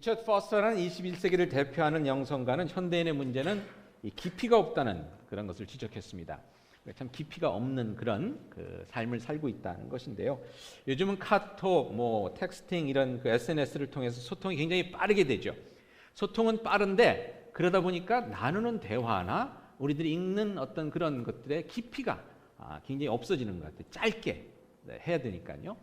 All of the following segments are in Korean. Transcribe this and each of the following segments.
리처드 포스터라는 21세기를 대표하는 영성가는 현대인의 문제는 이 깊이가 없다는 그런 것을 지적했습니다. 참 깊이가 없는 그런 삶을 살고 있다는 것인데요. 요즘은 카톡, 텍스팅 이런 SNS를 통해서 소통이 굉장히 빠르게 되죠. 소통은 빠른데 그러다 보니까 나누는 대화나 우리들이 읽는 어떤 그런 것들의 깊이가 굉장히 없어지는 것 같아요. 짧게 해야 되니까요.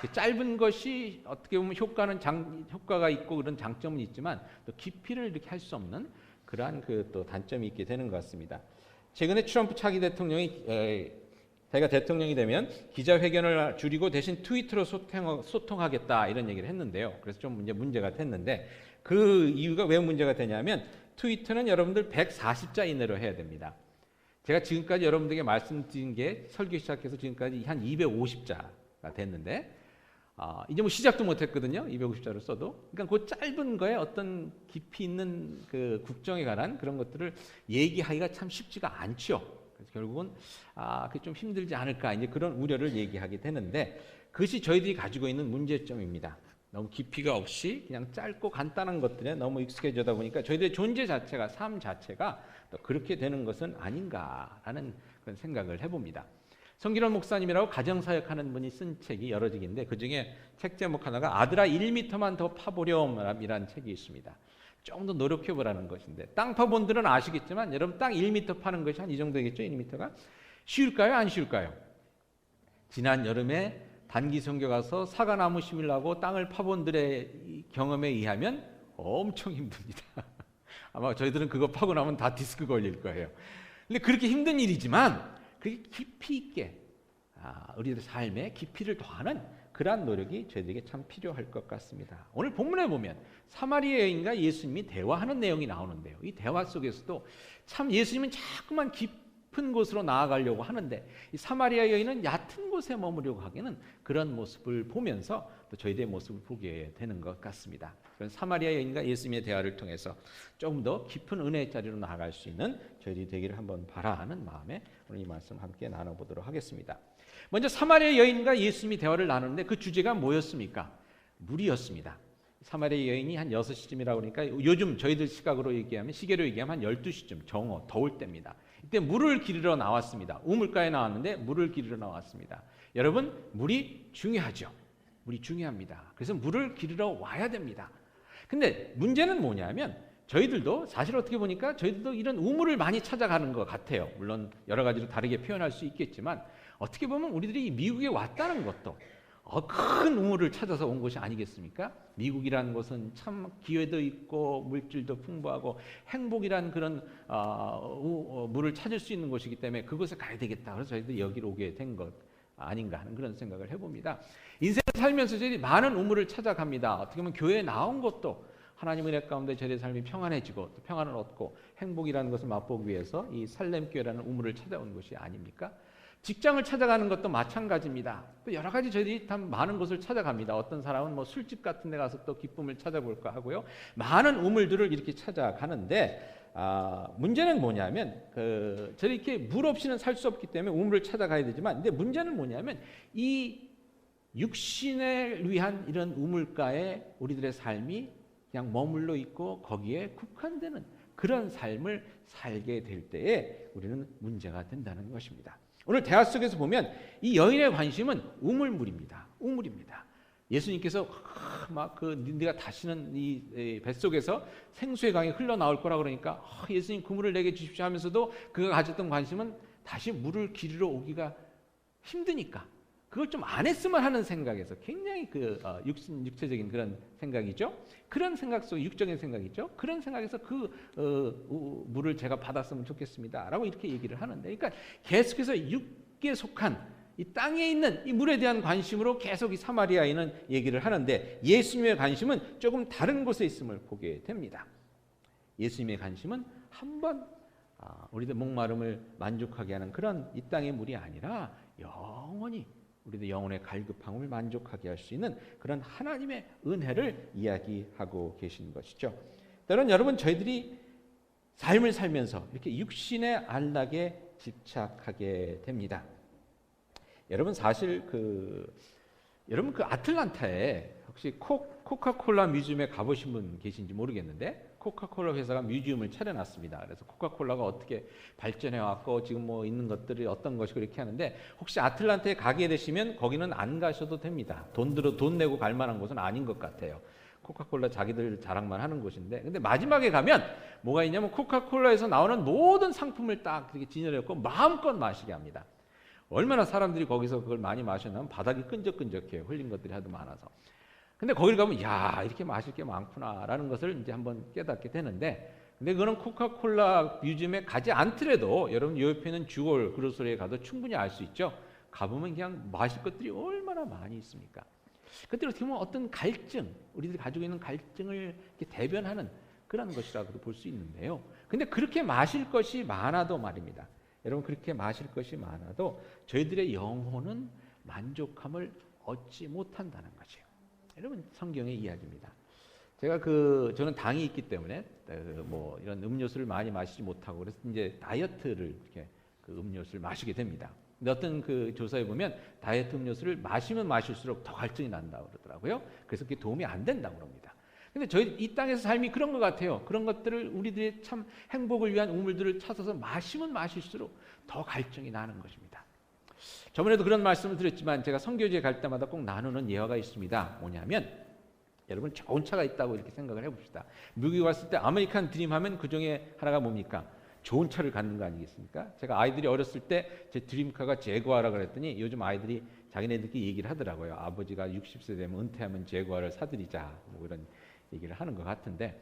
그 짧은 것이 어떻게 보면 효과가 있고 그런 장점은 있지만 또 깊이를 이렇게 할 수 없는 그러한 또 단점이 있게 되는 것 같습니다. 최근에 트럼프 차기 대통령이 자기가 대통령이 되면 기자회견을 줄이고 대신 트위터로 소통하겠다 이런 얘기를 했는데요. 그래서 좀 문제가 됐는데 그 이유가 왜 문제가 되냐면 트위터는 여러분들 140자 이내로 해야 됩니다. 제가 지금까지 여러분들에게 말씀드린 게 설교 시작해서 지금까지 한 250자가 됐는데 이제 시작도 못했거든요. 250자를 써도. 그러니까 그 짧은 거에 어떤 깊이 있는 그 국정에 관한 그런 것들을 얘기하기가 참 쉽지가 않죠. 그래서 결국은 그게 좀 힘들지 않을까 이제 그런 우려를 얘기하게 되는데 그것이 저희들이 가지고 있는 문제점입니다. 너무 깊이가 없이 그냥 짧고 간단한 것들에 너무 익숙해지다 보니까 저희들의 존재 자체가 삶 자체가 또 그렇게 되는 것은 아닌가라는 그런 생각을 해봅니다. 성기론 목사님이라고 가정사역하는 분이 쓴 책이 여러 책인데 그중에 책 제목 하나가 아들아 1m만 더 파보렴이라는 책이 있습니다. 좀 더 노력해보라는 것인데 땅 파본 분들은 아시겠지만 여러분 땅 1m 파는 것이 한 이 정도 되겠죠? 1m가? 쉬울까요? 안 쉬울까요? 지난 여름에 단기 선교 가서 사과나무 심으려고 땅을 파본들의 경험에 의하면 엄청 힘듭니다. 아마 저희들은 그거 파고 나면 다 디스크 걸릴 거예요. 근데 그렇게 힘든 일이지만 그게 깊이 있게 우리들의 삶에 깊이를 더하는 그러한 노력이 저희들에게 참 필요할 것 같습니다. 오늘 본문에 보면 사마리아 여인과 예수님이 대화하는 내용이 나오는데요. 이 대화 속에서도 참 예수님은 자꾸만 깊은 곳으로 나아가려고 하는데 이 사마리아 여인은 얕은 곳에 머무려고 하기는 그런 모습을 보면서 또 저희들의 모습을 보게 되는 것 같습니다. 그런 사마리아 여인과 예수님의 대화를 통해서 조금 더 깊은 은혜의 자리로 나아갈 수 있는 저희들이 되기를 한번 바라는 마음에 오늘 이 말씀 함께 나눠보도록 하겠습니다. 먼저 사마리아 여인과 예수님이 대화를 나누는데 그 주제가 뭐였습니까? 물이었습니다. 사마리아 여인이 한 6시쯤이라고 그러니까 요즘 저희들 시계로 얘기하면 한 12시쯤 정오 더울 때입니다. 이때 물을 기르러 나왔습니다. 우물가에 나왔는데 물을 기르러 나왔습니다. 여러분 물이 중요하죠. 물이 중요합니다. 그래서 물을 기르러 와야 됩니다. 근데 문제는 뭐냐면 저희들도 사실 어떻게 보니까 저희들도 이런 우물을 많이 찾아가는 것 같아요. 물론 여러 가지로 다르게 표현할 수 있겠지만 어떻게 보면 우리들이 미국에 왔다는 것도 큰 우물을 찾아서 온 것이 아니겠습니까? 미국이라는 곳은 참 기회도 있고 물질도 풍부하고 행복이라는 그런 물을 찾을 수 있는 곳이기 때문에 그곳에 가야 되겠다. 그래서 저희들이 여기로 오게 된 것 아닌가 하는 그런 생각을 해봅니다. 인생을 살면서 저희들이 많은 우물을 찾아갑니다. 어떻게 보면 교회에 나온 것도 하나님의 은혜 가운데 저희의 삶이 평안해지고 또 평안을 얻고 행복이라는 것을 맛보기 위해서 이 살렘교회라는 우물을 찾아온 것이 아닙니까? 직장을 찾아가는 것도 마찬가지입니다. 또 여러 가지 저희들이 참 많은 곳을 찾아갑니다. 어떤 사람은 술집 같은 데 가서 또 기쁨을 찾아볼까 하고요. 많은 우물들을 이렇게 찾아가는데 문제는 뭐냐면 저희 이렇게 물 없이는 살 수 없기 때문에 우물을 찾아가야 되지만 근데 문제는 뭐냐면 이 육신을 위한 이런 우물가에 우리들의 삶이 그냥 머물러 있고 거기에 국한되는 그런 삶을 살게 될 때에 우리는 문제가 된다는 것입니다. 오늘 대화 속에서 보면 이 여인의 관심은 우물물입니다. 우물입니다. 예수님께서 네가 다시는 이 뱃속에서 생수의 강이 흘러나올 거라 그러니까 예수님 그 물을 내게 주십시오 하면서도 그가 가졌던 관심은 다시 물을 기르러 오기가 힘드니까 그걸 좀 안 했으면 하는 생각에서 굉장히 육체적인 그런 생각이죠. 그런 생각 속 육적인 생각이죠. 그런 생각에서 물을 제가 받았으면 좋겠습니다라고 이렇게 얘기를 하는데, 그러니까 계속해서 육에 속한 이 땅에 있는 이 물에 대한 관심으로 계속 이 사마리아인은 얘기를 하는데 예수님의 관심은 조금 다른 곳에 있음을 보게 됩니다. 예수님의 관심은 한번 우리들 목마름을 만족하게 하는 그런 이 땅의 물이 아니라 영원히 우리들 영혼의 갈급함을 만족하게 할 수 있는 그런 하나님의 은혜를 이야기하고 계신 것이죠. 때론 여러분 저희들이 삶을 살면서 이렇게 육신의 안락에 집착하게 됩니다. 여러분 사실 여러분 그 아틀란타에 혹시 코카콜라 뮤지엄에 가보신 분 계신지 모르겠는데 코카콜라 회사가 뮤지엄을 차려놨습니다. 그래서 코카콜라가 어떻게 발전해왔고 지금 뭐 있는 것들이 어떤 것이 그렇게 하는데 혹시 아틀란타에 가게 되시면 거기는 안 가셔도 됩니다. 돈 내고 갈 만한 곳은 아닌 것 같아요. 코카콜라 자기들 자랑만 하는 곳인데 근데 마지막에 가면 뭐가 있냐면 코카콜라에서 나오는 모든 상품을 딱 이렇게 진열해놓고 마음껏 마시게 합니다. 얼마나 사람들이 거기서 그걸 많이 마셨냐면 바닥이 끈적끈적해요. 흘린 것들이 하도 많아서. 근데 거기를 가면 야 이렇게 마실 게 많구나라는 것을 이제 한번 깨닫게 되는데 근데 그거는 코카콜라 뮤지엄에 가지 않더라도 여러분 이 옆에 있는 주얼 그로서리에 가도 충분히 알 수 있죠. 가보면 그냥 마실 것들이 얼마나 많이 있습니까? 그때 어떻게 보면 어떤 갈증, 우리들이 가지고 있는 갈증을 이렇게 대변하는 그런 것이라고도 볼 수 있는데요. 근데 그렇게 마실 것이 많아도 말입니다. 여러분 그렇게 마실 것이 많아도 저희들의 영혼은 만족함을 얻지 못한다는 것이에요. 여러분 성경의 이야기입니다. 저는 당이 있기 때문에 뭐 이런 음료수를 많이 마시지 못하고 그래서 이제 다이어트를 이렇게 그 음료수를 마시게 됩니다. 근데 어떤 그 조사에 보면 다이어트 음료수를 마시면 마실수록 더 갈증이 난다고 그러더라고요. 그래서 그게 도움이 안 된다고 그럽니다. 근데 저희 이 땅에서 삶이 그런 것 같아요. 그런 것들을 우리들의 참 행복을 위한 우물들을 찾아서 마시면 마실수록 더 갈증이 나는 것입니다. 저번에도 그런 말씀을 드렸지만 제가 선교지에 갈 때마다 꼭 나누는 예화가 있습니다. 뭐냐면 여러분 좋은 차가 있다고 이렇게 생각을 해봅시다. 미국에 왔을 때 아메리칸 드림 하면 그 중에 하나가 뭡니까? 좋은 차를 갖는 거 아니겠습니까? 제가 아이들이 어렸을 때 제 드림카가 제구아라 그랬더니 요즘 아이들이 자기네들끼리 얘기를 하더라고요. 아버지가 60세 되면 은퇴하면 제구아를 사드리자 뭐 이런 얘기를 하는 것 같은데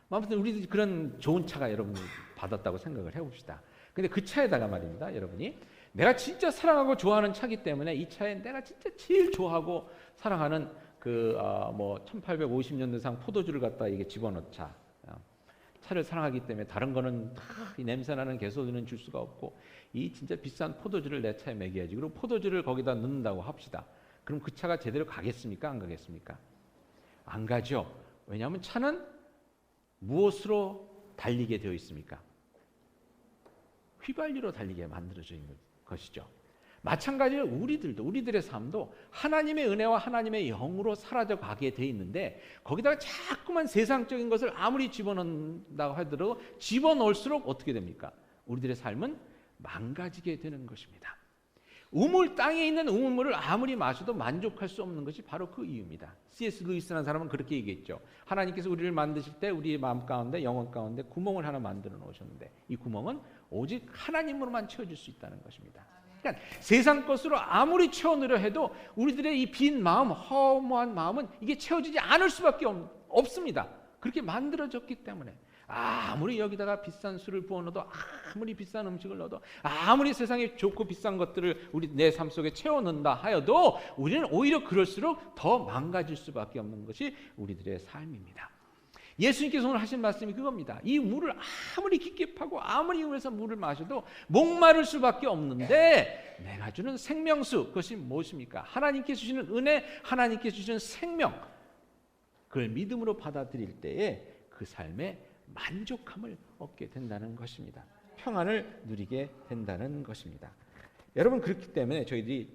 아무튼 우리도 그런 좋은 차가 여러분 받았다고 생각을 해봅시다. 근데 그 차에다가 말입니다. 여러분이 내가 진짜 사랑하고 좋아하는 차기 때문에 이 차에 내가 진짜 제일 좋아하고 사랑하는 뭐 1850년대상 포도주를 갖다 이게 집어넣자. 차를 사랑하기 때문에 다른 거는 이 냄새나는 개소리는 줄 수가 없고 이 진짜 비싼 포도주를 내 차에 먹여야지. 그리고 포도주를 거기다 넣는다고 합시다. 그럼 그 차가 제대로 가겠습니까? 안 가겠습니까? 안 가죠. 왜냐하면 차는 무엇으로 달리게 되어 있습니까? 휘발유로 달리게 만들어져 있는 것이죠. 마찬가지로 우리들의 삶도 하나님의 은혜와 하나님의 영으로 사라져 가게 돼 있는데 거기다가 자꾸만 세상적인 것을 아무리 집어넣는다고 하더라도 집어넣을수록 어떻게 됩니까? 우리들의 삶은 망가지게 되는 것입니다. 땅에 있는 우물을 아무리 마셔도 만족할 수 없는 것이 바로 그 이유입니다. C.S. 루이스라는 사람은 그렇게 얘기했죠. 하나님께서 우리를 만드실 때 우리의 마음 가운데 영혼 가운데 구멍을 하나 만들어 놓으셨는데 이 구멍은 오직 하나님으로만 채워질 수 있다는 것입니다. 그러니까 세상 것으로 아무리 채워넣으려 해도 우리들의 이 빈 마음, 허무한 마음은 이게 채워지지 않을 수밖에 없습니다. 그렇게 만들어졌기 때문에 아무리 여기다가 비싼 술을 부어 넣어도 아무리 비싼 음식을 넣어도 아무리 세상에 좋고 비싼 것들을 우리 내 삶 속에 채워 넣는다 하여도 우리는 오히려 그럴수록 더 망가질 수밖에 없는 것이 우리들의 삶입니다. 예수님께서 오늘 하신 말씀이 그겁니다. 이 물을 아무리 깊게 파고 아무리 이용해서 물을 마셔도 목마를 수밖에 없는데 내가 주는 생명수 그것이 무엇입니까? 하나님께 주시는 은혜, 하나님께 주시는 생명 그걸 믿음으로 받아들일 때에 그 삶에 만족함을 얻게 된다는 것입니다. 평안을 누리게 된다는 것입니다. 여러분 그렇기 때문에 저희들이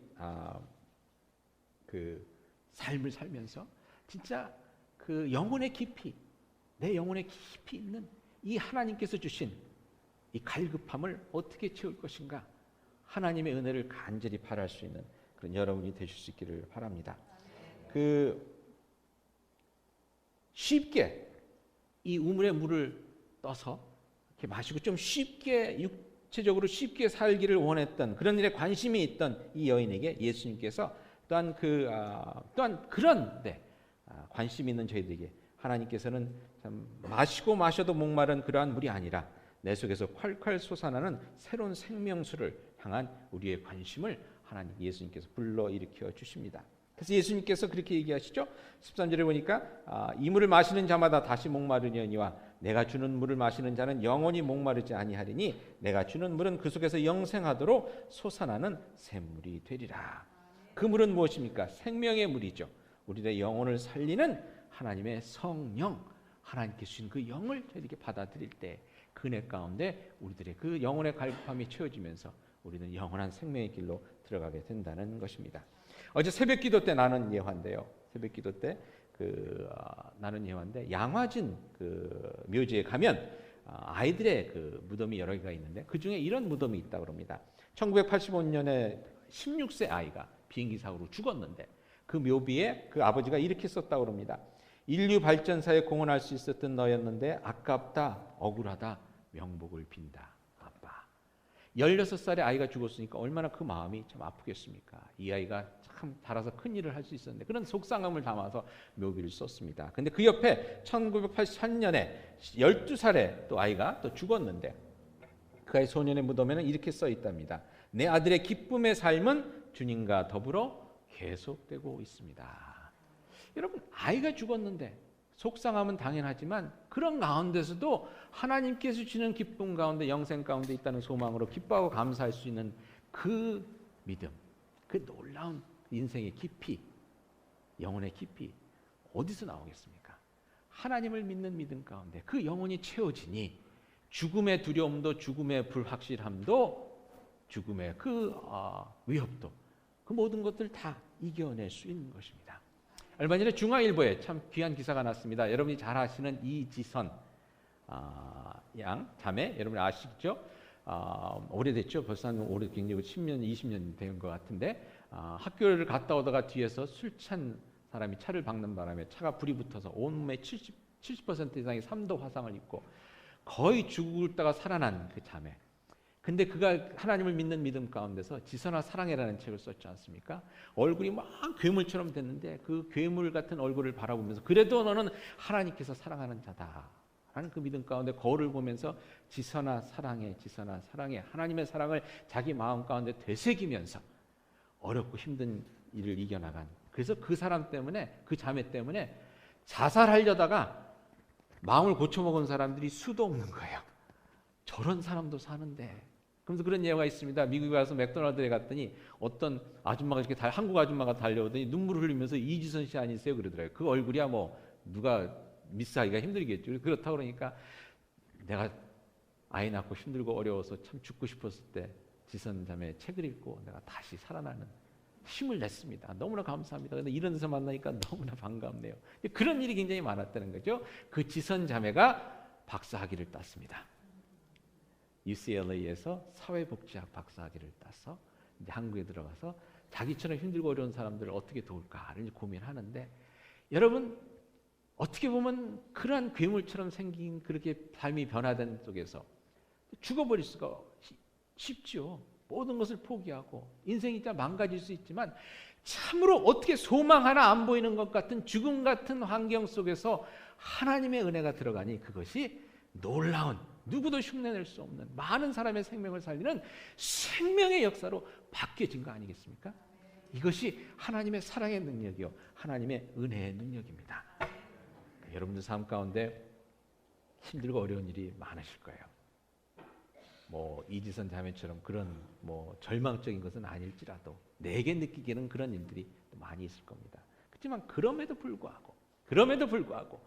그 삶을 살면서 진짜 그 영혼의 깊이 내 영혼에 깊이 있는 이 하나님께서 주신 이 갈급함을 어떻게 채울 것인가 하나님의 은혜를 간절히 바랄 수 있는 그런 여러분이 되실 수 있기를 바랍니다. 쉽게 이 우물의 물을 떠서 이렇게 마시고 좀 쉽게 육체적으로 쉽게 살기를 원했던 그런 일에 관심이 있던 이 여인에게 예수님께서 또한 그런데 관심 있는 저희들에게 하나님께서는 참 마시고 마셔도 목마른 그러한 물이 아니라 내 속에서 콸콸 솟아나는 새로운 생명수를 향한 우리의 관심을 하나님 예수님께서 불러일으켜 주십니다. 그래서 예수님께서 그렇게 얘기하시죠. 13절에 보니까 이 물을 마시는 자마다 다시 목마르려니와 내가 주는 물을 마시는 자는 영원히 목마르지 아니하리니 내가 주는 물은 그 속에서 영생하도록 솟아나는 샘물이 되리라. 그 물은 무엇입니까? 생명의 물이죠. 우리의 영혼을 살리는 하나님의 성령, 하나님께 주신 그 영을 저희들에게 받아들일 때 그 은혜 가운데 우리들의 그 영혼의 갈급함이 채워지면서 우리는 영원한 생명의 길로 들어가게 된다는 것입니다. 어제 새벽기도 때 나눈 예화인데요. 새벽기도 때 나눈 예화인데 양화진 묘지에 가면 아이들의 무덤이 여러 개가 있는데 그 중에 이런 무덤이 있다고 합니다. 1985년에 16세 아이가 비행기 사고로 죽었는데 그 묘비에 그 아버지가 이렇게 썼다고 합니다. 인류 발전사에 공헌할 수 있었던 너였는데 아깝다, 억울하다, 명복을 빈다. 아빠. 16살의 아이가 죽었으니까 얼마나 그 마음이 참 아프겠습니까? 이 아이가 참 자라서 큰 일을 할 수 있었는데 그런 속상함을 담아서 묘비를 썼습니다. 근데 그 옆에 1983년에 12살의 또 아이가 또 죽었는데 그 아이 소년의 무덤에는 이렇게 써 있답니다. 내 아들의 기쁨의 삶은 주님과 더불어 계속되고 있습니다. 여러분, 아이가 죽었는데 속상함은 당연하지만 그런 가운데서도 하나님께서 주시는 기쁨 가운데 영생 가운데 있다는 소망으로 기뻐하고 감사할 수 있는 그 믿음, 그 놀라운 인생의 깊이, 영혼의 깊이 어디서 나오겠습니까? 하나님을 믿는 믿음 가운데 그 영혼이 채워지니 죽음의 두려움도 죽음의 불확실함도 죽음의 위협도 그 모든 것들 다 이겨낼 수 있는 것입니다. 얼마 전에 중앙일보에 참 귀한 기사가 났습니다. 여러분이 잘 아시는 이지선 양 자매 여러분 아시죠? 오래됐죠. 벌써 한 오래 굉장히 10년, 20년 된 것 같은데 학교를 갔다 오다가 뒤에서 술 찬 사람이 차를 박는 바람에 차가 불이 붙어서 온몸에 70% 이상의 3도 화상을 입고 거의 죽다가 살아난 그 자매. 근데 그가 하나님을 믿는 믿음 가운데서 지선아 사랑해라는 책을 썼지 않습니까? 얼굴이 막 괴물처럼 됐는데 그 괴물 같은 얼굴을 바라보면서 그래도 너는 하나님께서 사랑하는 자다 라는 그 믿음 가운데 거울을 보면서 지선아 사랑해, 지선아 사랑해 하나님의 사랑을 자기 마음 가운데 되새기면서 어렵고 힘든 일을 이겨나간, 그래서 그 사람 때문에, 그 자매 때문에 자살하려다가 마음을 고쳐먹은 사람들이 수도 없는 거예요. 저런 사람도 사는데. 그러면서 그런 예화가 있습니다. 미국에 가서 맥도날드에 갔더니 어떤 아줌마가 이렇게 한국 아줌마가 달려오더니 눈물을 흘리면서 이지선 씨 아니세요? 그러더라고요. 그 얼굴이야 뭐 누가 미스하기가 힘들겠죠. 그렇다고 그러니까 내가 아이 낳고 힘들고 어려워서 참 죽고 싶었을 때 지선 자매 책을 읽고 내가 다시 살아나는 힘을 냈습니다. 너무나 감사합니다. 그런데 이런 데서 만나니까 너무나 반갑네요. 그런 일이 굉장히 많았다는 거죠. 그 지선 자매가 박사학위를 땄습니다. UCLA에서 사회복지학 박사학위를 따서 이제 한국에 들어가서 자기처럼 힘들고 어려운 사람들을 어떻게 도울까를 고민하는데, 여러분 어떻게 보면 그러한 괴물처럼 생긴 그렇게 삶이 변화된 속에서 죽어버릴 수가 쉽죠. 모든 것을 포기하고 인생이 진짜 망가질 수 있지만 참으로 어떻게 소망 하나 안 보이는 것 같은 죽음 같은 환경 속에서 하나님의 은혜가 들어가니 그것이 놀라운, 누구도 흉내낼 수 없는 많은 사람의 생명을 살리는 생명의 역사로 바뀌어진 거 아니겠습니까? 이것이 하나님의 사랑의 능력이요 하나님의 은혜의 능력입니다. 여러분들 삶 가운데 힘들고 어려운 일이 많으실 거예요. 뭐 이지선 자매처럼 그런 뭐 절망적인 것은 아닐지라도 내게 느끼기에는 그런 일들이 많이 있을 겁니다. 그렇지만 그럼에도 불구하고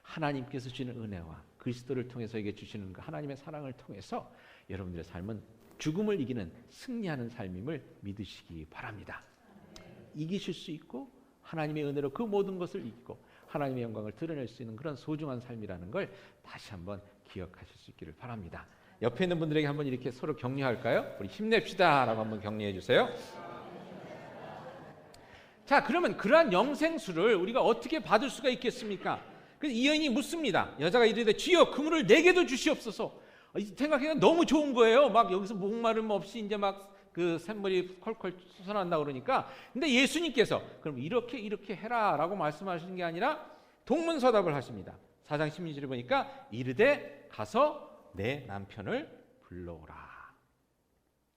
하나님께서 주시는 은혜와 그리스도를 통해서에게 주시는 그 하나님의 사랑을 통해서 여러분들의 삶은 죽음을 이기는 승리하는 삶임을 믿으시기 바랍니다. 이기실 수 있고 하나님의 은혜로 그 모든 것을 이기고 하나님의 영광을 드러낼 수 있는 그런 소중한 삶이라는 걸 다시 한번 기억하실 수 있기를 바랍니다. 옆에 있는 분들에게 한번 이렇게 서로 격려할까요? 우리 힘냅시다 라고 한번 격려해 주세요. 자, 그러면 그러한 영생수를 우리가 어떻게 받을 수가 있겠습니까? 그래서 이 여인이 묻습니다. 여자가 이르되 주여 그물을 내게도 주시옵소서. 생각해보니까 너무 좋은 거예요. 막 여기서 목마름 없이 이제 막 그 샘물이 컬컬 솟아난다 그러니까. 근데 예수님께서 그럼 이렇게 해라라고 말씀하시는 게 아니라 동문서답을 하십니다. 4장 16절을 보니까 이르되 가서 내 남편을 불러오라.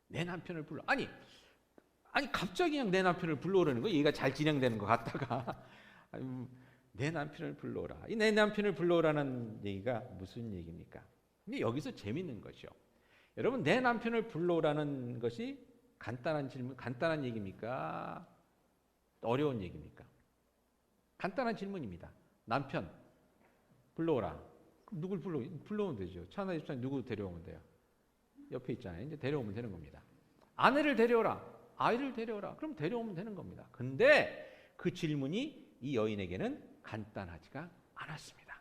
내 남편을 불러. 아니 갑자기 그냥 내 남편을 불러오라는 거, 얘가 잘 진행되는 것 같다가 내 남편을 불러오라. 이 내 남편을 불러오라는 얘기가 무슨 얘기입니까? 근데 여기서 재밌는 것이요. 여러분, 내 남편을 불러오라는 것이 간단한 질문, 간단한 얘기입니까? 어려운 얘기입니까? 간단한 질문입니다. 남편 불러오라. 그럼 누굴 불러오면 되죠. 차나 집사님 누구 데려오면 돼요? 옆에 있잖아요. 이제 데려오면 되는 겁니다. 아내를 데려오라. 아이를 데려오라. 그럼 데려오면 되는 겁니다. 근데 그 질문이 이 여인에게는 간단하지가 않았습니다.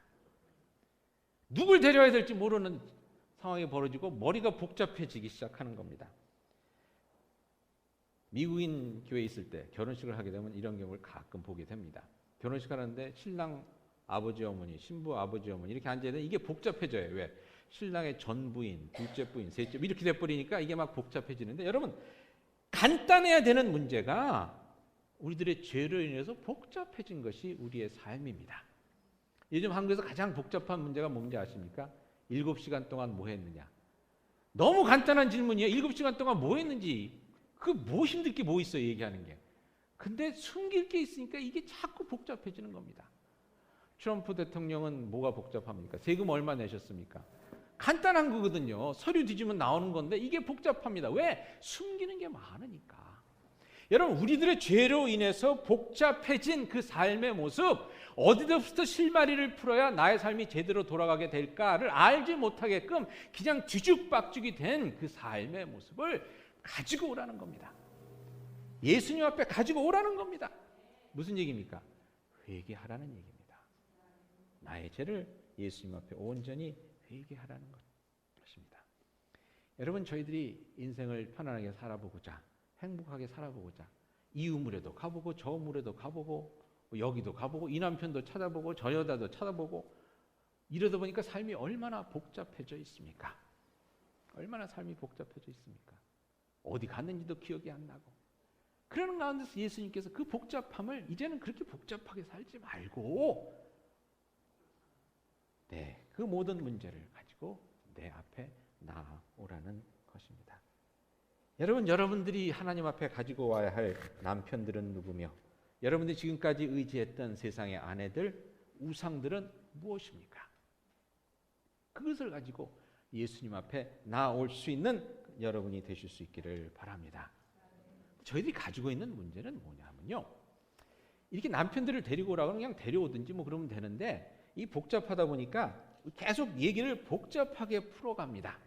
누굴 데려야 될지 모르는 상황이 벌어지고 머리가 복잡해지기 시작하는 겁니다. 미국인 교회에 있을 때 결혼식을 하게 되면 이런 경우를 가끔 보게 됩니다. 결혼식 하는데 신랑 아버지 어머니, 신부 아버지 어머니 이렇게 앉아야 되는데 이게 복잡해져요. 왜? 신랑의 전 부인, 둘째 부인, 셋째 부인 이렇게 돼버리니까 이게 막 복잡해지는데 여러분 간단해야 되는 문제가 우리들의 죄로 인해서 복잡해진 것이 우리의 삶입니다. 요즘 한국에서 가장 복잡한 문제가 뭔지 아십니까? 7시간 동안 뭐 했느냐? 너무 간단한 질문이에요. 7시간 동안 뭐 했는지 그 뭐 힘들 게 뭐 있어요 얘기하는 게. 근데 숨길 게 있으니까 이게 자꾸 복잡해지는 겁니다. 트럼프 대통령은 뭐가 복잡합니까? 세금 얼마 내셨습니까? 간단한 거거든요. 서류 뒤지면 나오는 건데 이게 복잡합니다. 왜? 숨기는 게 많으니까. 여러분 우리들의 죄로 인해서 복잡해진 그 삶의 모습 어디서부터 실마리를 풀어야 나의 삶이 제대로 돌아가게 될까를 알지 못하게끔 그냥 뒤죽박죽이 된 그 삶의 모습을 가지고 오라는 겁니다. 예수님 앞에 가지고 오라는 겁니다. 무슨 얘기입니까? 회개하라는 얘기입니다. 나의 죄를 예수님 앞에 온전히 회개하라는 것입니다. 여러분 저희들이 인생을 편안하게 살아보고자 행복하게 살아보고자 이 우물에도 가보고 저 우물에도 가보고 여기도 가보고 이 남편도 찾아보고 저 여자도 찾아보고 이러다 보니까 삶이 얼마나 복잡해져 있습니까? 얼마나 삶이 복잡해져 있습니까? 어디 갔는지도 기억이 안 나고 그러는 가운데서 예수님께서 그 복잡함을 이제는 그렇게 복잡하게 살지 말고 그 모든 문제를 가지고 내 앞에 나오라는 것입니다. 여러분, 여러분들이 하나님 앞에 가지고 와야 할 남편들은 누구며 여러분들이 지금까지 의지했던 세상의 아내들, 우상들은 무엇입니까? 그것을 가지고 예수님 앞에 나올 수 있는 여러분이 되실 수 있기를 바랍니다. 저희들이 가지고 있는 문제는 뭐냐면요. 이렇게 남편들을 데리고 오라고 그냥 데려오든지 뭐 그러면 되는데 이 복잡하다 보니까 계속 얘기를 복잡하게 풀어갑니다.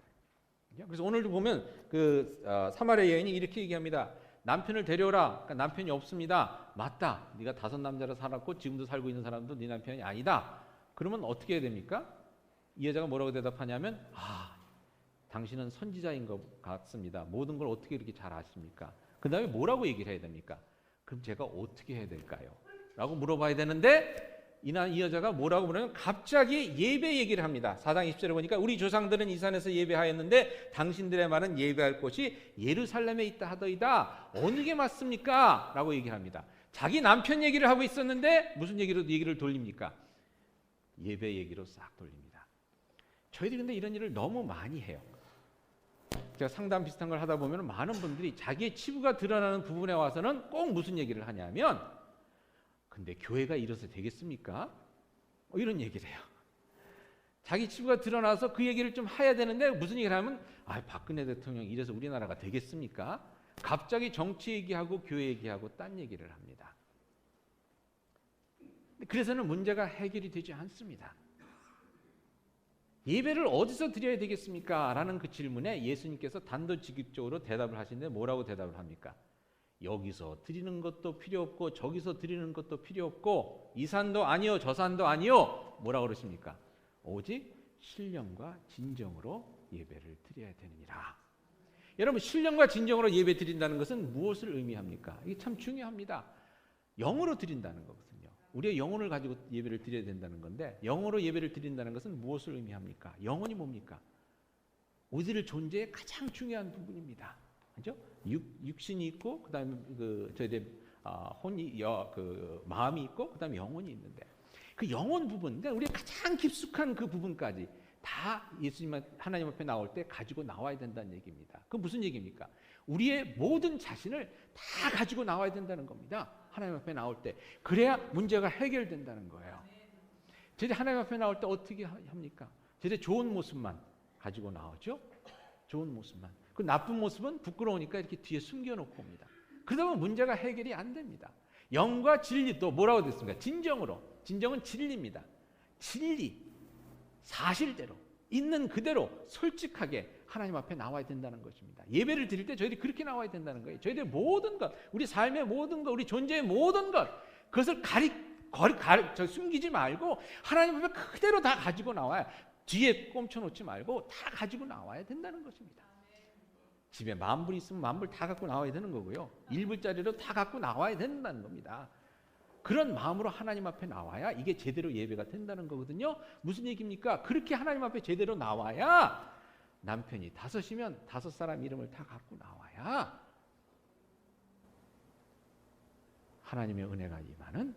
그래서 오늘도 보면 그 사마리아 여인이 이렇게 얘기합니다. 남편을 데려오라. 그러니까 남편이 없습니다. 맞다. 네가 5 남자로 살았고 지금도 살고 있는 사람도 네 남편이 아니다. 그러면 어떻게 해야 됩니까? 이 여자가 뭐라고 대답하냐면 당신은 선지자인 것 같습니다. 모든 걸 어떻게 이렇게 잘 아십니까? 그 다음에 뭐라고 얘기를 해야 됩니까? 그럼 제가 어떻게 해야 될까요? 라고 물어봐야 되는데 이 여자가 뭐라고 물으면 갑자기 예배 얘기를 합니다. 4장 20절에 보니까 우리 조상들은 이 산에서 예배하였는데 당신들의 말은 예배할 곳이 예루살렘에 있다 하더이다. 어느 게 맞습니까? 라고 얘기합니다. 자기 남편 얘기를 하고 있었는데 무슨 얘기를 돌립니까? 예배 얘기로 싹 돌립니다. 저희들이 근데 이런 일을 너무 많이 해요. 제가 상담 비슷한 걸 하다 보면 많은 분들이 자기의 치부가 드러나는 부분에 와서는 꼭 무슨 얘기를 하냐면 근데 교회가 이래서 되겠습니까? 이런 얘기를 해요. 자기 치부가 드러나서 그 얘기를 좀 해야 되는데 무슨 얘기를 하면 박근혜 대통령 이래서 우리나라가 되겠습니까? 갑자기 정치 얘기하고 교회 얘기하고 딴 얘기를 합니다. 그래서는 문제가 해결이 되지 않습니다. 예배를 어디서 드려야 되겠습니까? 라는 그 질문에 예수님께서 단도직입적으로 대답을 하시는데 뭐라고 대답을 합니까? 여기서 드리는 것도 필요 없고 저기서 드리는 것도 필요 없고 이 산도 아니요 저 산도 아니요 뭐라고 그러십니까? 오직 신령과 진정으로 예배를 드려야 되느니라. 여러분 신령과 진정으로 예배 드린다는 것은 무엇을 의미합니까? 이게 참 중요합니다. 영으로 드린다는 거거든요. 우리의 영혼을 가지고 예배를 드려야 된다는 건데 영으로 예배를 드린다는 것은 무엇을 의미합니까? 영혼이 뭡니까? 우리들 존재의 가장 중요한 부분입니다. 그렇죠? 육신이 있고 그다음에 저희들 마음이 있고 그다음에 영혼이 있는데 그 영혼 부분, 그러니까 우리의 가장 깊숙한 그 부분까지 다 예수님 하나님 앞에 나올 때 가지고 나와야 된다는 얘기입니다. 그 무슨 얘기입니까? 우리의 모든 자신을 다 가지고 나와야 된다는 겁니다. 하나님 앞에 나올 때 그래야 문제가 해결된다는 거예요. 저희들 하나님 앞에 나올 때 어떻게 합니까? 저희들 좋은 모습만 가지고 나오죠. 좋은 모습만. 그 나쁜 모습은 부끄러우니까 이렇게 뒤에 숨겨놓고 옵니다. 그러다 보면 문제가 해결이 안 됩니다. 영과 진리 또 뭐라고 됐습니까? 진정으로. 진정은 진리입니다. 진리, 사실대로 있는 그대로 솔직하게 하나님 앞에 나와야 된다는 것입니다. 예배를 드릴 때 저희들이 그렇게 나와야 된다는 거예요. 저희들의 모든 것, 우리 삶의 모든 것, 우리 존재의 모든 것, 그것을 숨기지 말고 하나님 앞에 그대로 다 가지고 나와야, 뒤에 꼼쳐놓지 말고 다 가지고 나와야 된다는 것입니다. 집에 만불 있으면 만불 다 갖고 나와야 되는 거고요. 1불짜리로 다 갖고 나와야 된다는 겁니다. 그런 마음으로 하나님 앞에 나와야 이게 제대로 예배가 된다는 거거든요. 무슨 얘기입니까? 그렇게 하나님 앞에 제대로 나와야, 남편이 5이면 5사람 이름을 다 갖고 나와야 하나님의 은혜가 임하는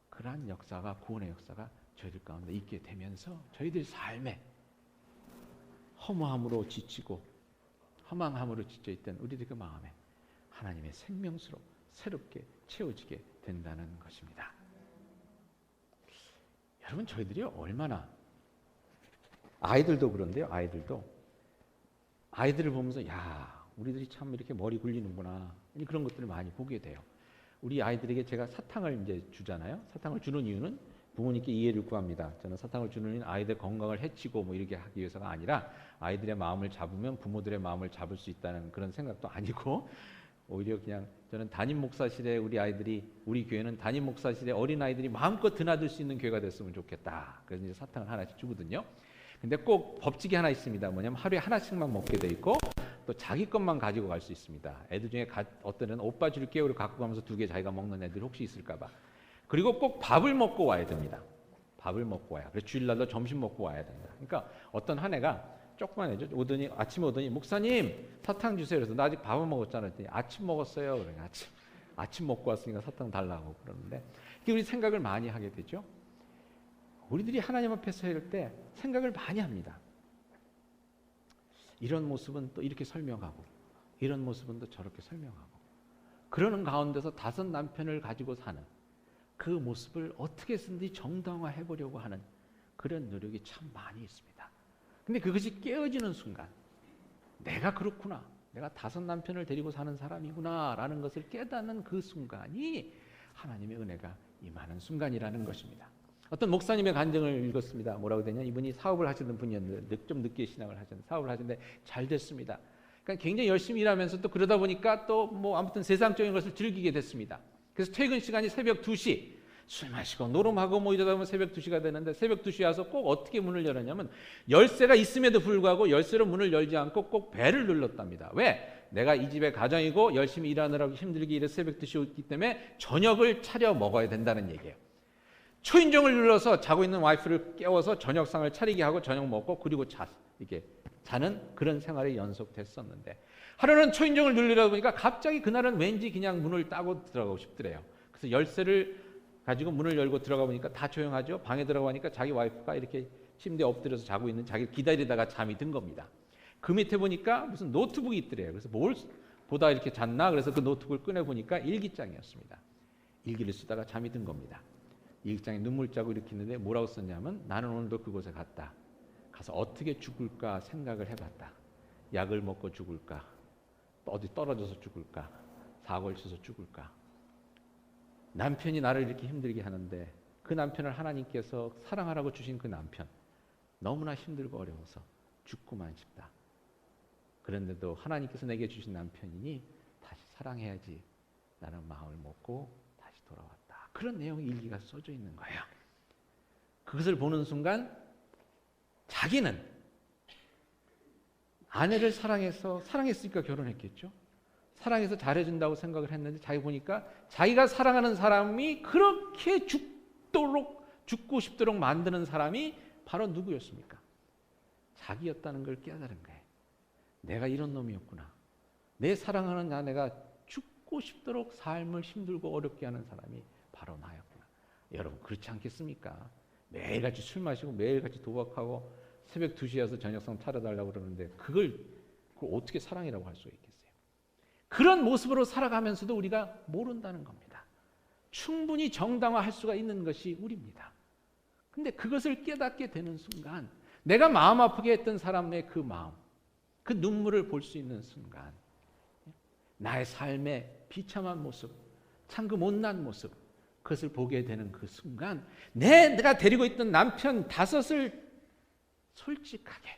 그러한 역사가, 구원의 역사가 저희들 가운데 있게 되면서 저희들 삶에 허무함으로 지치고 허망함으로 지쳐있던 우리들 그 마음에 하나님의 생명수로 새롭게 채워지게 된다는 것입니다. 여러분, 저희들이 얼마나, 아이들도 그런데요. 아이들을 보면서 야, 우리들이 참 이렇게 머리 굴리는구나, 그런 것들을 많이 보게 돼요. 우리 아이들에게 제가 사탕을 이제 주잖아요. 사탕을 주는 이유는 부모님께 이해를 구합니다. 저는 사탕을 주는 이유는 아이들 건강을 해치고 뭐 이렇게 하기 위해서가 아니라, 아이들의 마음을 잡으면 부모들의 마음을 잡을 수 있다는 그런 생각도 아니고, 오히려 그냥 저는 담임 목사실에 우리 교회는 담임 목사실에 어린 아이들이 마음껏 드나들 수 있는 교회가 됐으면 좋겠다. 그래서 이제 사탕을 하나씩 주거든요. 근데 꼭 법칙이 하나 있습니다. 뭐냐면 하루에 하나씩만 먹게 돼 있고, 또 자기 것만 가지고 갈 수 있습니다. 애들 중에 어떤 애는 오빠 줄게요 그리고 갖고 가면서 2개 자기가 먹는 애들 혹시 있을까 봐. 그리고 꼭 밥을 먹고 와야 됩니다. 밥을 먹고 와야. 그래서 주일날도 점심 먹고 와야 된다. 그러니까 어떤 한 애가 조그만 애죠. 아침에 오더니 목사님 사탕 주세요. 그래서 나 아직 밥을 먹었잖아요. 그랬더니 아침 먹었어요. 그러니까 아침 먹고 왔으니까 사탕 달라고 그러는데, 이게 우리 생각을 많이 하게 되죠. 우리들이 하나님 앞에 설 때 생각을 많이 합니다. 이런 모습은 또 이렇게 설명하고, 이런 모습은 또 저렇게 설명하고, 그러는 가운데서 5 남편을 가지고 사는 그 모습을 어떻게든지 정당화해 보려고 하는 그런 노력이 참 많이 있습니다. 근데 그것이 깨어지는 순간, 내가 그렇구나, 내가 5 남편을 데리고 사는 사람이구나 라는 것을 깨닫는 그 순간이 하나님의 은혜가 임하는 순간이라는 것입니다. 어떤 목사님의 간증을 읽었습니다. 뭐라고 되냐, 이분이 사업을 하시는 분이었는데 좀 늦게 신앙을 하셨는데 사업을 하셨는데 잘 됐습니다. 그러니까 굉장히 열심히 일하면서 또 그러다 보니까 또 뭐 아무튼 세상적인 것을 즐기게 됐습니다. 그래서 퇴근 시간이 새벽 2시, 술 마시고 노름하고 뭐 이러다 보면 새벽 2시가 되는데, 새벽 2시에 와서 꼭 어떻게 문을 열었냐면 열쇠가 있음에도 불구하고 열쇠로 문을 열지 않고 꼭 벨을 눌렀답니다. 왜? 내가 이 집의 가정이고 열심히 일하느라고 힘들게 일해서 새벽 2시에 왔기 때문에 저녁을 차려 먹어야 된다는 얘기예요. 초인종을 눌러서 자고 있는 와이프를 깨워서 저녁상을 차리게 하고 저녁 먹고 그리고 이렇게 자는 그런 생활이 연속됐었는데, 하루는 초인종을 누르려다 보니까 갑자기 그날은 왠지 그냥 문을 따고 들어가고 싶더래요. 그래서 열쇠를 가지고 문을 열고 들어가 보니까 다 조용하죠. 방에 들어가 보니까 자기 와이프가 이렇게 침대에 엎드려서 자고 있는, 자기를 기다리다가 잠이 든 겁니다. 그 밑에 보니까 무슨 노트북이 있더래요. 그래서 뭘 보다 이렇게 잤나? 그래서 그 노트북을 꺼내 보니까 일기장이었습니다. 일기를 쓰다가 잠이 든 겁니다. 일기장에 눈물자국 이렇게 있는데 뭐라고 썼냐면, 나는 오늘도 그곳에 갔다. 가서 어떻게 죽을까 생각을 해봤다. 약을 먹고 죽을까? 어디 떨어져서 죽을까? 사고를 쳐서 죽을까? 남편이 나를 이렇게 힘들게 하는데 그 남편을 하나님께서 사랑하라고 주신 그 남편, 너무나 힘들고 어려워서 죽고만 싶다. 그런데도 하나님께서 내게 주신 남편이니 다시 사랑해야지 라는 마음을 먹고 다시 돌아왔다. 그런 내용의 일기가 써져 있는 거예요. 그것을 보는 순간 자기는 아내를 사랑했으니까 결혼했겠죠. 사랑해서 잘해준다고 생각을 했는데, 자기 보니까 자기가 사랑하는 사람이 그렇게 죽고 싶도록 만드는 사람이 바로 누구였습니까? 자기였다는 걸 깨달은 거예요. 내가 이런 놈이었구나. 내 사랑하는 아내가 죽고 싶도록 삶을 힘들고 어렵게 하는 사람이 바로 나였구나. 여러분, 그렇지 않겠습니까? 매일같이 술 마시고 매일같이 도박하고 새벽 2시에 와서 저녁상 차려달라고 그러는데 그걸 어떻게 사랑이라고 할 수 있겠어요? 그런 모습으로 살아가면서도 우리가 모른다는 겁니다. 충분히 정당화할 수가 있는 것이 우리입니다. 근데 그것을 깨닫게 되는 순간, 내가 마음 아프게 했던 사람의 그 마음, 그 눈물을 볼 수 있는 순간, 나의 삶의 비참한 모습, 참 그 못난 모습, 그것을 보게 되는 그 순간, 내가 데리고 있던 남편 5을 솔직하게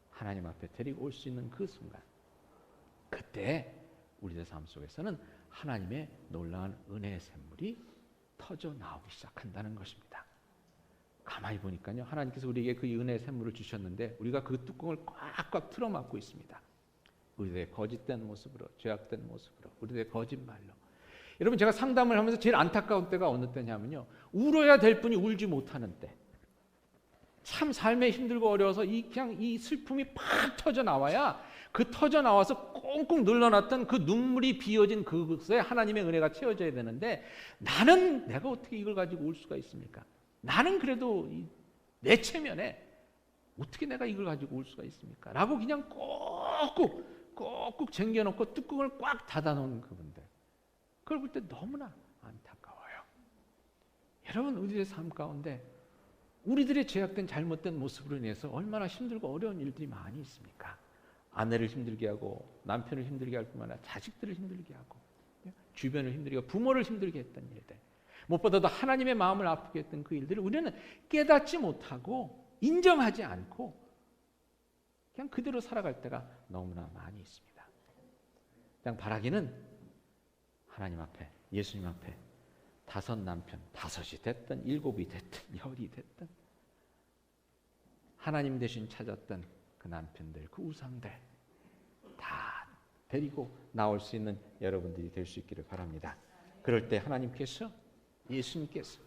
하나님 앞에 데리고 올 수 있는 그 순간, 그때 우리의 삶 속에서는 하나님의 놀라운 은혜의 샘물이 터져 나오기 시작한다는 것입니다. 가만히 보니까요, 하나님께서 우리에게 그 은혜의 샘물을 주셨는데 우리가 그 뚜껑을 꽉꽉 틀어막고 있습니다. 우리들의 거짓된 모습으로, 죄악된 모습으로, 우리들의 거짓말로. 여러분, 제가 상담을 하면서 제일 안타까운 때가 어느 때냐면요, 울어야 될 분이 울지 못하는 때. 참 삶에 힘들고 어려워서 그냥 이 슬픔이 팍 터져 나와야, 그 터져 나와서 꽁꽁 눌러놨던 그 눈물이 비어진 그곳에 하나님의 은혜가 채워져야 되는데, 나는 내가 어떻게 이걸 가지고 울 수가 있습니까? 나는 그래도 내 체면에 어떻게 내가 이걸 가지고 울 수가 있습니까? 라고 그냥 꼭꼭 쟁겨놓고 뚜껑을 꽉 닫아놓은 그분들, 그걸 볼 때 너무나 안타까워요. 여러분, 우리의 삶 가운데 우리들의 죄악된 잘못된 모습으로 인해서 얼마나 힘들고 어려운 일들이 많이 있습니까? 아내를 힘들게 하고, 남편을 힘들게 할 뿐만 아니라 자식들을 힘들게 하고, 주변을 힘들게 하고, 부모를 힘들게 했던 일들, 무엇보다도 하나님의 마음을 아프게 했던 그 일들을 우리는 깨닫지 못하고 인정하지 않고 그냥 그대로 살아갈 때가 너무나 많이 있습니다. 그냥 바라기는 하나님 앞에, 예수님 앞에 5 남편, 5이 됐든 7이 됐든 10이 됐든 하나님 대신 찾았던 그 남편들, 그 우상들 다 데리고 나올 수 있는 여러분들이 될 수 있기를 바랍니다. 그럴 때 하나님께서, 예수님께서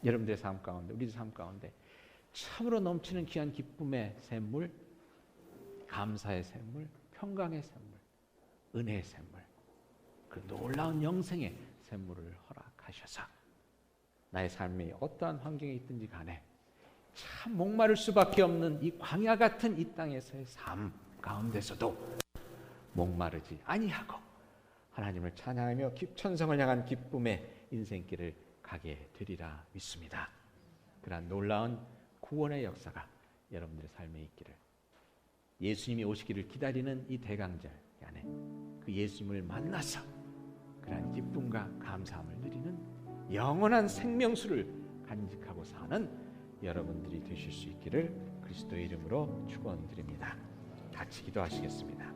여러분들의 삶 가운데, 우리의 삶 가운데 참으로 넘치는 귀한 기쁨의 샘물, 감사의 샘물, 평강의 샘물, 은혜의 샘물, 그 놀라운 영생의 샘물을 허락하셔서 나의 삶이 어떠한 환경에 있든지 간에 참 목마를 수밖에 없는 이 광야 같은 이 땅에서의 삶 가운데서도 목마르지 아니하고 하나님을 찬양하며 천성을 향한 기쁨의 인생길을 가게 되리라 믿습니다. 그러한 놀라운 구원의 역사가 여러분들의 삶에 있기를, 예수님이 오시기를 기다리는 이 대강절 안에 그 예수님을 만나서 그러한 기쁨과 감사함을 누리는 영원한 생명수를 간직하고 사는 여러분들이 되실 수 있기를 그리스도의 이름으로 축원드립니다. 같이 기도하시겠습니다.